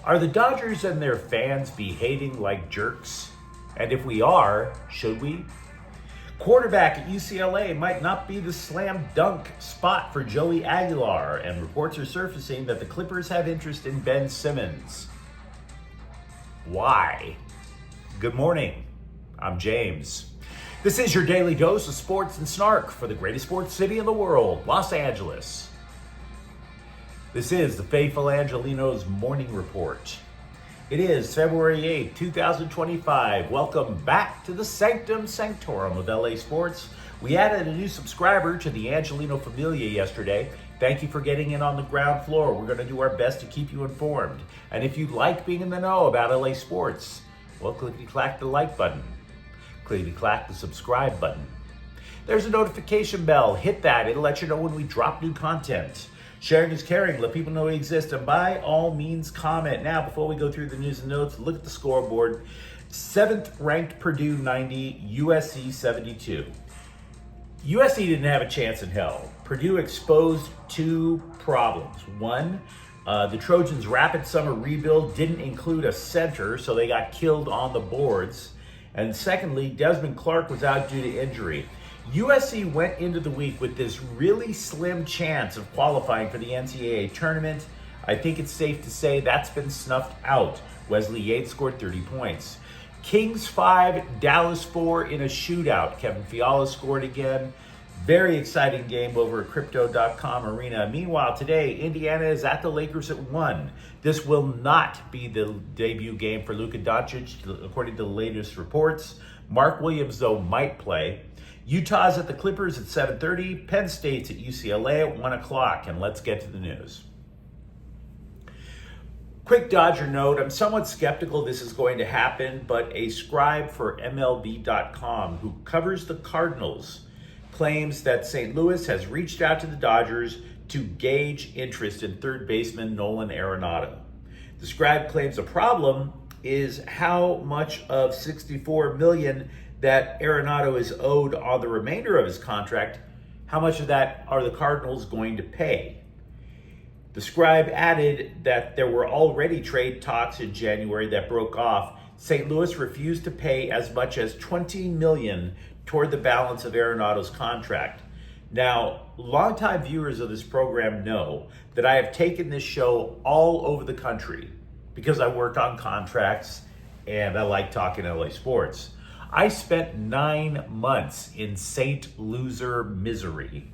Are the Dodgers and their fans behaving like jerks? And if we are, should we? Quarterback at UCLA might not be the slam dunk spot for Joey Aguilar, and reports are surfacing that the Clippers have interest in Ben Simmons. Why? Good morning. I'm James. This is your daily dose of sports and snark for the greatest sports city in the world, Los Angeles. This is the faithful Angelenos Morning Report. It is February 8th, 2025. Welcome back to the Sanctum Sanctorum of LA Sports. We added a new subscriber to the Angeleno Familia yesterday. Thank you for getting in on the ground floor. We're going to do our best to keep you informed. And if you like being in the know about LA sports, well, clickety-clack the like button. Clickety-clack the subscribe button. There's a notification bell. Hit that. It'll let you know when we drop new content. Sharing is caring. Let people know we exist. And by all means, comment. Now, before we go through the news and notes, look at the scoreboard. 7th ranked Purdue 90, USC 72. USC didn't have a chance in hell. Purdue exposed two problems. One, the Trojans' rapid summer rebuild didn't include a center, so they got killed on the boards. And secondly, Desmond Clark was out due to injury. USC went into the week with this really slim chance of qualifying for the NCAA tournament. I think it's safe to say that's been snuffed out. Wesley Yates scored 30 points. Kings 5, Dallas 4 in a shootout. Kevin Fiala scored again. Very exciting game over at Crypto.com Arena. Meanwhile, today, Indiana is at the Lakers at 1. This will not be the debut game for Luka Doncic, according to the latest reports. Mark Williams, though, might play. Utah's at the Clippers at 7:30. Penn State's at UCLA at 1 o'clock. And let's get to the news. Quick Dodger note, I'm somewhat skeptical this is going to happen, but a scribe for MLB.com who covers the Cardinals claims that St. Louis has reached out to the Dodgers to gauge interest in third baseman Nolan Arenado. The scribe claims a problem is how much of $64 million that Arenado is owed on the remainder of his contract, how much of that are the Cardinals going to pay? The scribe added that there were already trade talks in January that broke off. St. Louis refused to pay as much as $20 million toward the balance of Arenado's contract. Now, longtime viewers of this program know that I have taken this show all over the country because I work on contracts and I like talking LA sports. I spent 9 months in Saint Loser misery.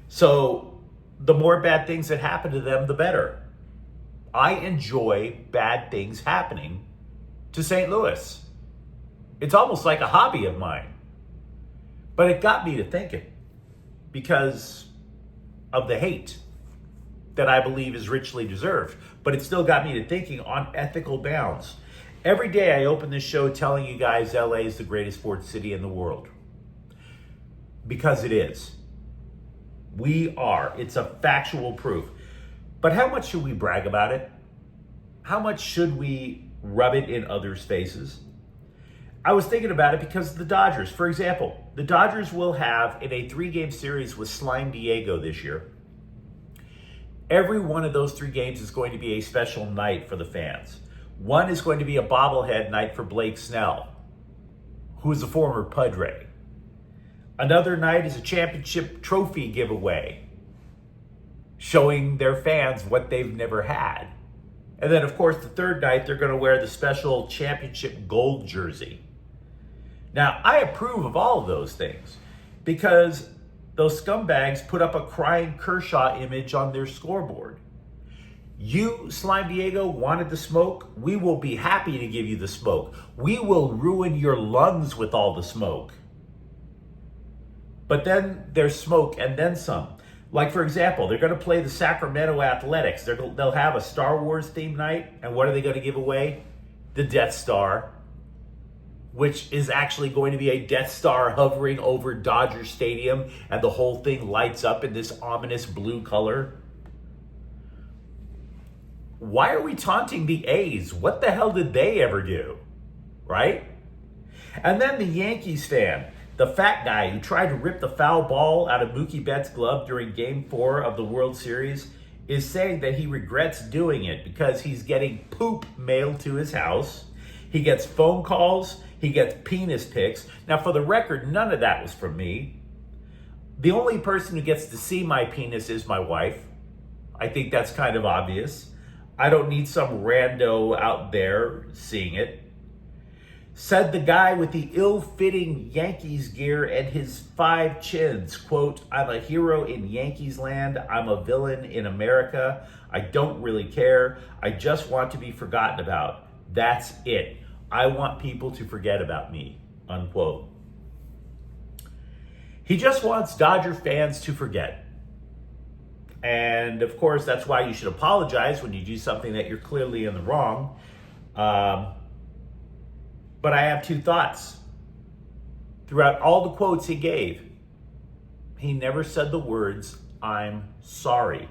So the more bad things that happen to them, the better. I enjoy bad things happening to St. Louis. It's almost like a hobby of mine. But it got me to thinking because of the hate that I believe is richly deserved. But it still got me to thinking on ethical bounds. Every day I open this show telling you guys LA is the greatest sports city in the world. Because it is. We are. It's a factual proof. But how much should we brag about it? How much should we rub it in others' faces? I was thinking about it because of the Dodgers. For example, the Dodgers will have in a 3-game series with Slime Diego this year. Every one of those 3 games is going to be a special night for the fans. One is going to be a bobblehead night for Blake Snell, who is a former Padre. Another night is a championship trophy giveaway, showing their fans what they've never had. And then, of course, the third night, they're going to wear the special championship gold jersey. Now, I approve of all of those things because those scumbags put up a crying Kershaw image on their scoreboard. You, Slime Diego, wanted the smoke? We will be happy to give you the smoke. We will ruin your lungs with all the smoke. But then there's smoke and then some. Like, for example, they're going to play the Sacramento Athletics. They'll have a Star Wars theme night. And what are they going to give away? The Death Star, which is actually going to be a Death Star hovering over Dodger Stadium. And the whole thing lights up in this ominous blue color. Why are we taunting the A's? What the hell did they ever do? Right? And then the Yankees fan, the fat guy who tried to rip the foul ball out of Mookie Betts' glove during Game 4 of the World Series, is saying that he regrets doing it because he's getting poop mailed to his house. He gets phone calls. He gets penis pics. Now, for the record, none of that was from me. The only person who gets to see my penis is my wife. I think that's kind of obvious. I don't need some rando out there seeing it. Said the guy with the ill-fitting Yankees gear and his 5 chins, quote, "I'm a hero in Yankees land. I'm a villain in America. I don't really care. I just want to be forgotten about. That's it. I want people to forget about me," unquote. He just wants Dodger fans to forget. And of course, that's why you should apologize when you do something that you're clearly in the wrong. But I have 2 thoughts. Throughout all the quotes he gave, he never said the words, "I'm sorry."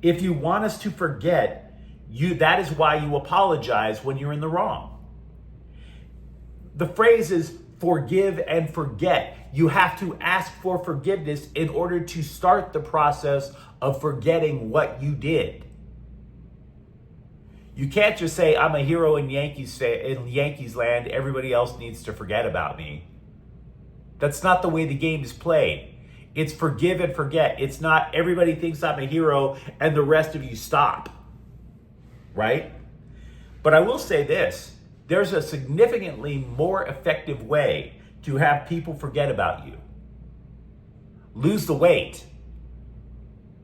If you want us to forget, that is why you apologize when you're in the wrong. The phrase is forgive and forget. You have to ask for forgiveness in order to start the process of forgetting what you did. You can't just say, "I'm a hero in Yankees land. Everybody else needs to forget about me." That's not the way the game is played. It's forgive and forget. It's not everybody thinks I'm a hero and the rest of you stop. Right? But I will say this. There's a significantly more effective way to have people forget about you. Lose the weight.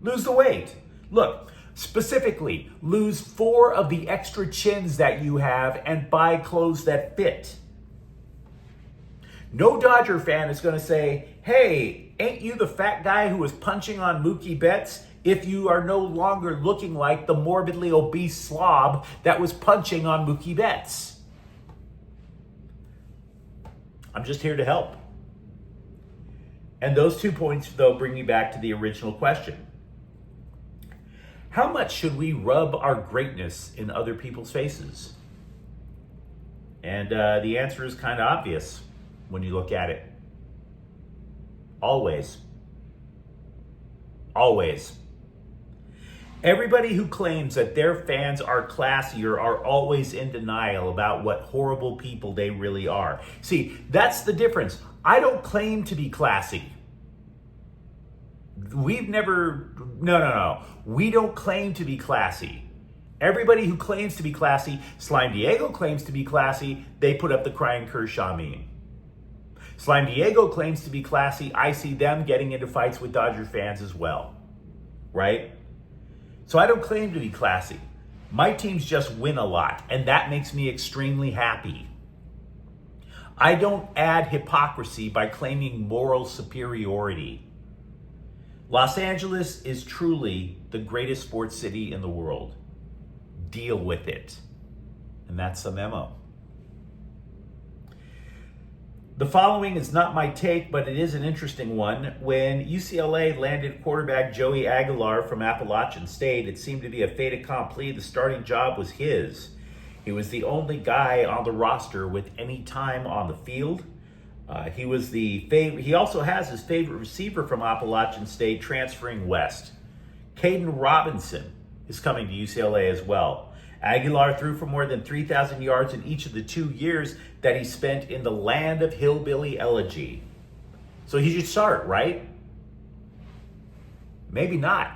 Lose the weight. Look, specifically, lose 4 of the extra chins that you have and buy clothes that fit. No Dodger fan is going to say, "Hey, ain't you the fat guy who was punching on Mookie Betts?" if you are no longer looking like the morbidly obese slob that was punching on Mookie Betts. I'm just here to help. And those 2 points, though, bring me back to the original question. How much should we rub our greatness in other people's faces? And the answer is kind of obvious when you look at it. Always. Always. Everybody who claims that their fans are classier are always in denial about what horrible people they really are. See, that's the difference. I don't claim to be classy. No. We don't claim to be classy. Everybody who claims to be classy, Slime Diego claims to be classy, they put up the crying Kershaw meme. Slime Diego claims to be classy, I see them getting into fights with Dodger fans as well, right? So I don't claim to be classy. My teams just win a lot, and that makes me extremely happy. I don't add hypocrisy by claiming moral superiority. Los Angeles is truly the greatest sports city in the world. Deal with it. And that's the memo. The following is not my take, but it is an interesting one. When UCLA landed quarterback Joey Aguilar from Appalachian State, it seemed to be a fait accompli. The starting job was his. He was the only guy on the roster with any time on the field. He also has his favorite receiver from Appalachian State transferring west. Caden Robinson is coming to UCLA as well. Aguilar threw for more than 3,000 yards in each of the 2 years that he spent in the land of hillbilly elegy. So he should start, right? Maybe not.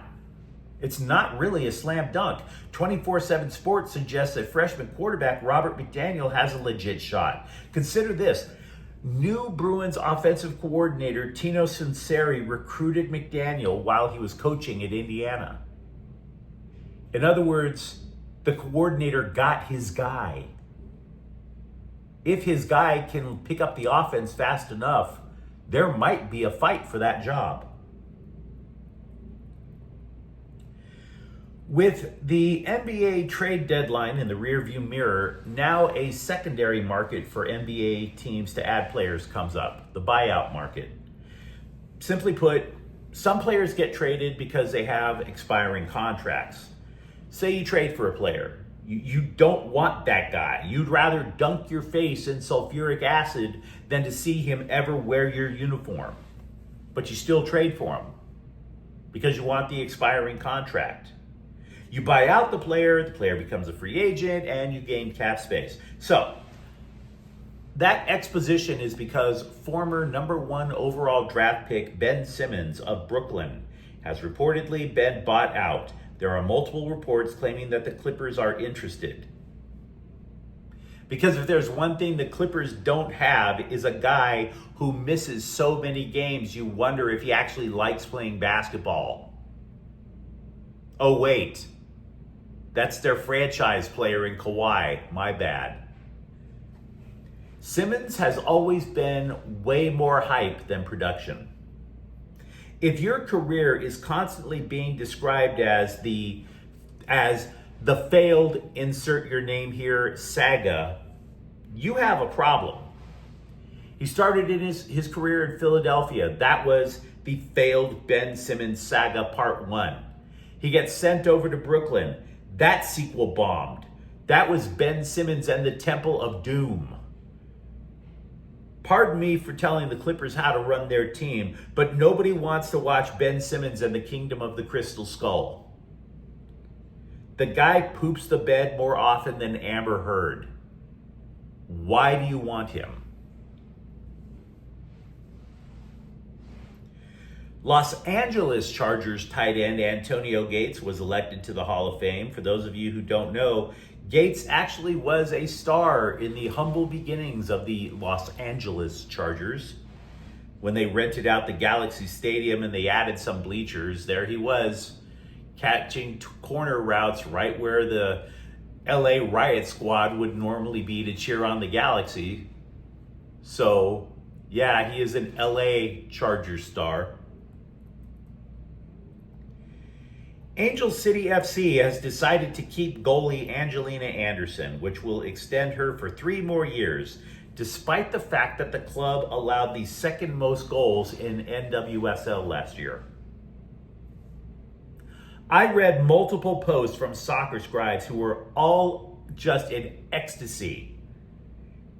It's not really a slam dunk. 24/7 Sports suggests that freshman quarterback Robert McDaniel has a legit shot. Consider this. New Bruins offensive coordinator Tino Sunseri recruited McDaniel while he was coaching at Indiana. In other words, the coordinator got his guy. If his guy can pick up the offense fast enough, there might be a fight for that job. With the NBA trade deadline in the rearview mirror, now a secondary market for NBA teams to add players comes up, the buyout market. Simply put, some players get traded because they have expiring contracts. Say you trade for a player. You don't want that guy. You'd rather dunk your face in sulfuric acid than to see him ever wear your uniform. But you still trade for him. because you want the expiring contract. You buy out the player becomes a free agent, and you gain cap space. So that exposition is because former number 1 overall draft pick Ben Simmons of Brooklyn has reportedly been bought out. There are multiple reports claiming that the Clippers are interested. Because if there's one thing the Clippers don't have is a guy who misses so many games, you wonder if he actually likes playing basketball. Oh, wait. That's their franchise player in Kawhi. My bad. Simmons has always been way more hype than production. If your career is constantly being described as the failed, insert your name here, saga, you have a problem. He started in his career in Philadelphia. That was the failed Ben Simmons saga part 1. He gets sent over to Brooklyn. That sequel bombed. That was Ben Simmons and the Temple of Doom. Pardon me for telling the Clippers how to run their team, but nobody wants to watch Ben Simmons and the Kingdom of the Crystal Skull. The guy poops the bed more often than Amber Heard. Why do you want him? Los Angeles Chargers tight end Antonio Gates was elected to the Hall of Fame. For those of you who don't know, Gates actually was a star in the humble beginnings of the Los Angeles Chargers. When they rented out the Galaxy Stadium and they added some bleachers, there he was, catching corner routes right where the LA Riot Squad would normally be to cheer on the Galaxy. So, yeah, he is an LA Chargers star. Angel City FC has decided to keep goalie Angelina Anderson, which will extend her for 3 more years, despite the fact that the club allowed the second most goals in NWSL last year. I read multiple posts from soccer scribes who were all just in ecstasy.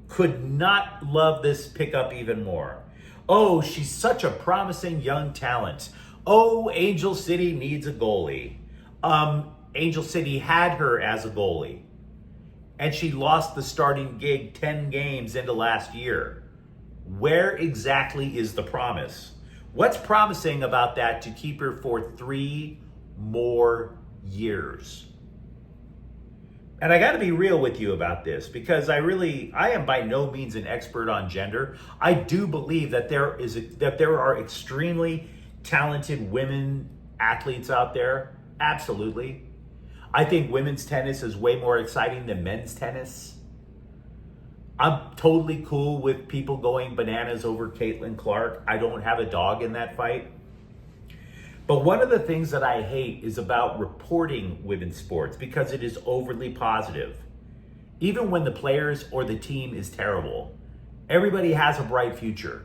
Could not love this pickup even more. Oh, she's such a promising young talent. Oh, Angel City needs a goalie. Angel City had her as a goalie, and she lost the starting gig 10 games into last year. Where exactly is the promise? What's promising about that to keep her for 3 more years? And I got to be real with you about this, because I am by no means an expert on gender. I do believe that there are extremely talented women athletes out there. Absolutely. I think women's tennis is way more exciting than men's tennis. I'm totally cool with people going bananas over Caitlin Clark. I don't have a dog in that fight. But one of the things that I hate is about reporting women's sports, because it is overly positive. Even when the players or the team is terrible, everybody has a bright future.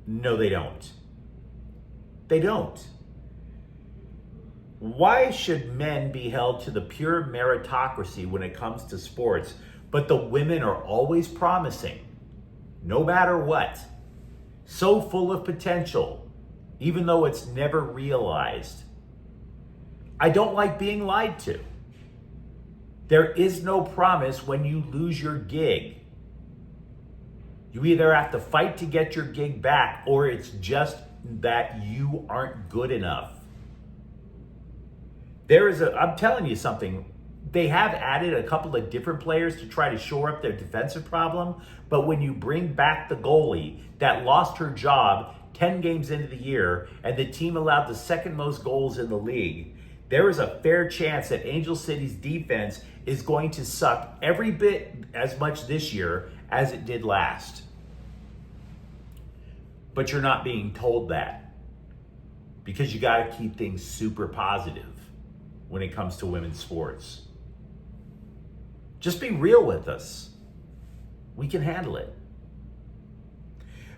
No, they don't. They don't. Why should men be held to the pure meritocracy when it comes to sports, but the women are always promising, no matter what, so full of potential, even though it's never realized? I don't like being lied to. There is no promise when you lose your gig. You either have to fight to get your gig back, or it's just that you aren't good enough. I'm telling you something, they have added a couple of different players to try to shore up their defensive problem, but when you bring back the goalie that lost her job 10 games into the year and the team allowed the second most goals in the league, there is a fair chance that Angel City's defense is going to suck every bit as much this year as it did last. But you're not being told that, because you got to keep things super positive when it comes to women's sports. Just be real with us. We can handle it.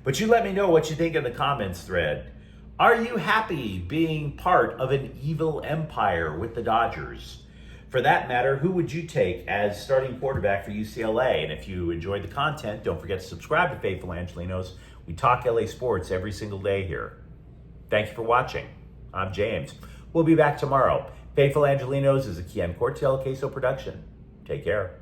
But you let me know what you think in the comments thread. Are you happy being part of an evil empire with the Dodgers? For that matter, who would you take as starting quarterback for UCLA? And if you enjoyed the content, don't forget to subscribe to Faithful Angelenos. We talk LA sports every single day here. Thank you for watching. I'm James. We'll be back tomorrow. Faithful Angelenos is a Kian Cortel Queso production. Take care.